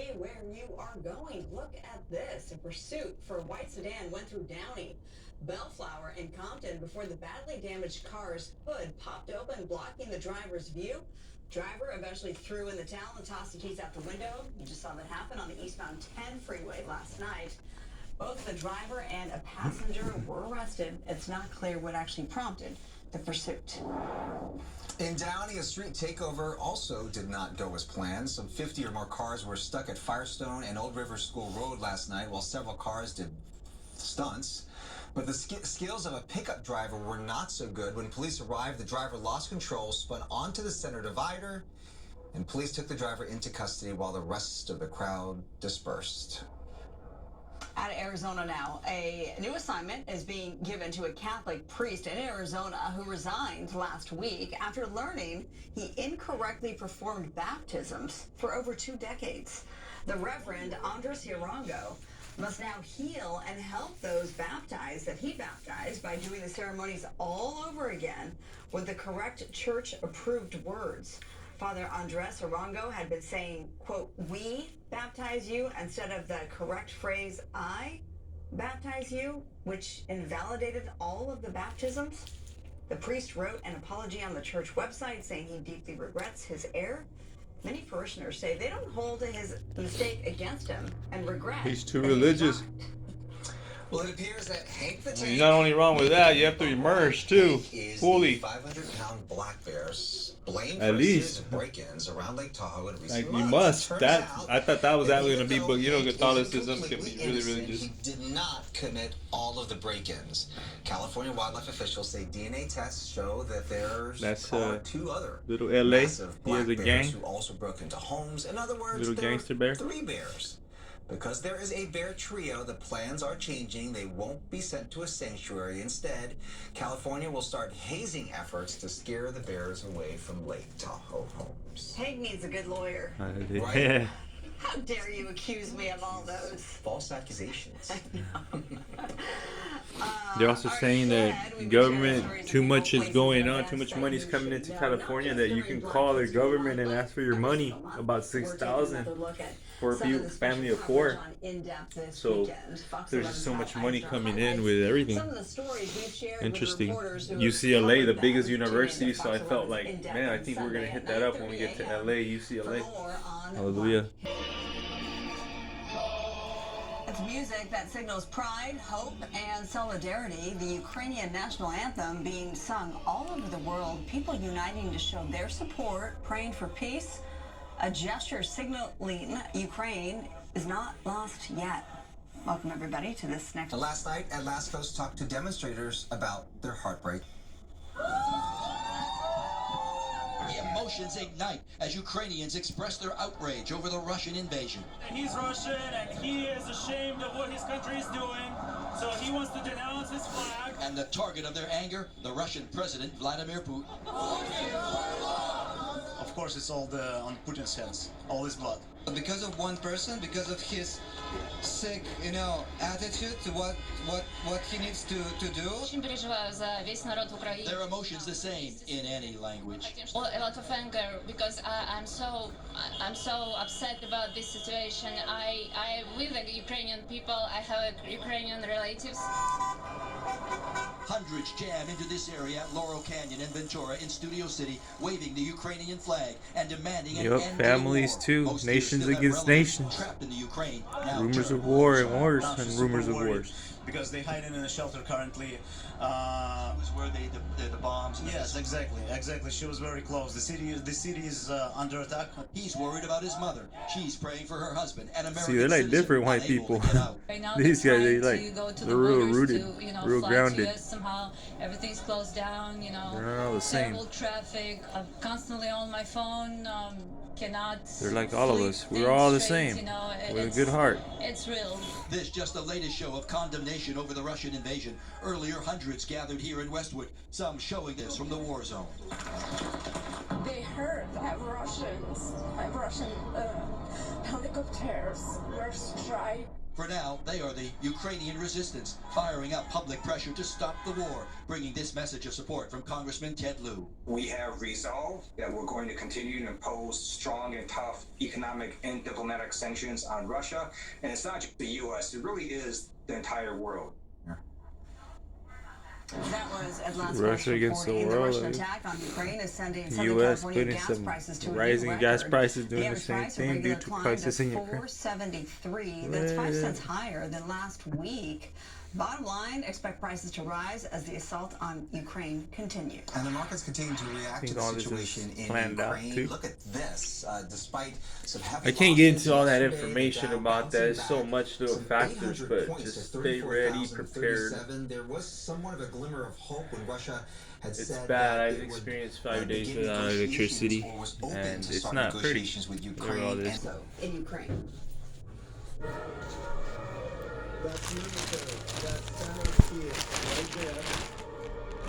stay where you are going. Look at this. A pursuit for a white sedan went through Downey, Bellflower, and Compton before the badly damaged car's hood popped open, blocking the driver's view. Driver eventually threw in the towel and tossed the keys out the window. You just saw that happen on the eastbound 10 freeway last night. Both the driver and a passenger were arrested. It's not clear what actually prompted the pursuit. In Downey, a street takeover also did not go as planned. Some 50 or more cars were stuck at Firestone and Old River School Road last night, while several cars did stunts. But the skills of a pickup driver were not so good. When police arrived, the driver lost control, spun onto the center divider, and police took the driver into custody while the rest of the crowd dispersed. Out of Arizona now, a new assignment is being given to a Catholic priest in Arizona who resigned last week after learning he incorrectly performed baptisms for over 2 decades. The Reverend Andres Hirango must now heal and help those baptized that he baptized by doing the ceremonies all over again with the correct church-approved words. Father Andres Hirango had been saying, quote, "we baptize you," instead of the correct phrase, "I baptize you," which invalidated all of the baptisms. The priest wrote an apology on the church website saying he deeply regrets his error. Many parishioners say they don't hold his mistake against him and regret. He's too religious. Well, it appears that Hank the Tank. You're not only wrong with that, you have to immerse too, fully. 500-pound black bears blamed At for least. of break-ins around Lake Tahoe in recent Like months. you must. Turns That out I thought that was that actually gonna even be, but you know, though Catholicism he can is be really completely religious. innocent, He did not commit all of the break-ins. California wildlife officials say DNA tests show that there's are 2 other little LA. massive He has black a bears gang. who also broke into homes. In other words, Little there gangster are bear. 3 bears. Because there is a bear trio, the plans are changing. They won't be sent to a sanctuary. Instead, California will start hazing efforts to scare the bears away from Lake Tahoe homes. Hank needs a good lawyer. Right? How dare you accuse me of all those? False accusations. They're also saying that government, too much is going on, too much money is coming into California, that you can call their government and ask for your money, about $6,000 for a family of 4. So there's just so much money coming in with everything. Interesting. UCLA, the biggest university, so I felt like, man, I think we're gonna hit that up when we get to LA, UCLA. Hallelujah. It's music that signals pride, hope, and solidarity. The Ukrainian national anthem being sung all over the world, people uniting to show their support, praying for peace. A gesture signaling Ukraine is not lost yet. Welcome, everybody, to this next. Last night, Last Coast talked to demonstrators about their heartbreak. Emotions ignite as Ukrainians express their outrage over the Russian invasion. He's Russian and he is ashamed of what his country is doing, so he wants to denounce his flag. And the target of their anger, the Russian President Vladimir Putin. Of course, it's all on Putin's hands, all his blood. Because of one person, because of his sick, attitude to what he needs to do. Their emotions the same in any language. Well, a lot of anger because I'm so upset about this situation. I with the Ukrainian people. I have Ukrainian relatives. Hundreds jam into this area at Laurel Canyon and Ventura in Studio City, waving the Ukrainian flag and demanding an end families to the too. war. Most Nations still have against relatives nations. trapped in the Ukraine. Now Rumors turn of war and home. wars Now and she's rumors of super worried wars. because they're hiding in a shelter currently. Was where the bombs. And Yes, exactly. She was very close. The city is under attack. He's worried about his mother. She's praying for her husband. An American See, they're like citizen different white unable to people. get out. Right now, These they're guys, they trying like, to go to they're the real borders rooted, to, real fly grounded. To US somehow. Everything's closed down. They're not all the same. Terrible traffic. I'm constantly on my phone. Cannot. They're like all of sleep, us. think We're all the straight, same. With a it's- good heart. It's real. This just the latest show of condemnation over the Russian invasion. Earlier, hundreds gathered here in Westwood, some showing this from the war zone. They heard Russian helicopters were strike. For now, they are the Ukrainian resistance, firing up public pressure to stop the war, bringing this message of support from Congressman Ted Lieu. We have resolved that we're going to continue to impose strong and tough economic and diplomatic sanctions on Russia. And it's not just the U.S., it really is the entire world. That was at last Russia against the reporting. world. The Russian attack on Ukraine is sending U.S. California putting gas some prices to a new rising gas record. prices doing the average same price of thing regular due to climbed crisis in to Ukraine. $4.73. That's 5 cents higher than last week. Bottom line, expect prices to rise as the assault on Ukraine continues. And the markets continue to react to the situation in Ukraine. Look at this. Despite some heavy I can't get losses into all that yesterday, information the Dow about that. bouncing There's so back much little some factors, 800 but points just to stay ready, prepared. 34,037. There was somewhat of a glimmer of hope when Russia had It's said bad. that I've it would, experienced 5 days begin without negotiations electricity, or was open and to it's start not pretty. negotiations with Look at all Ukraine. this. So, in Ukraine. That's military. That's center Kiev, right there.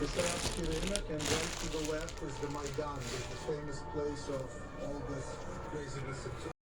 Besides Kirinak, and right to the left is the Maidan, the famous place of all this craziness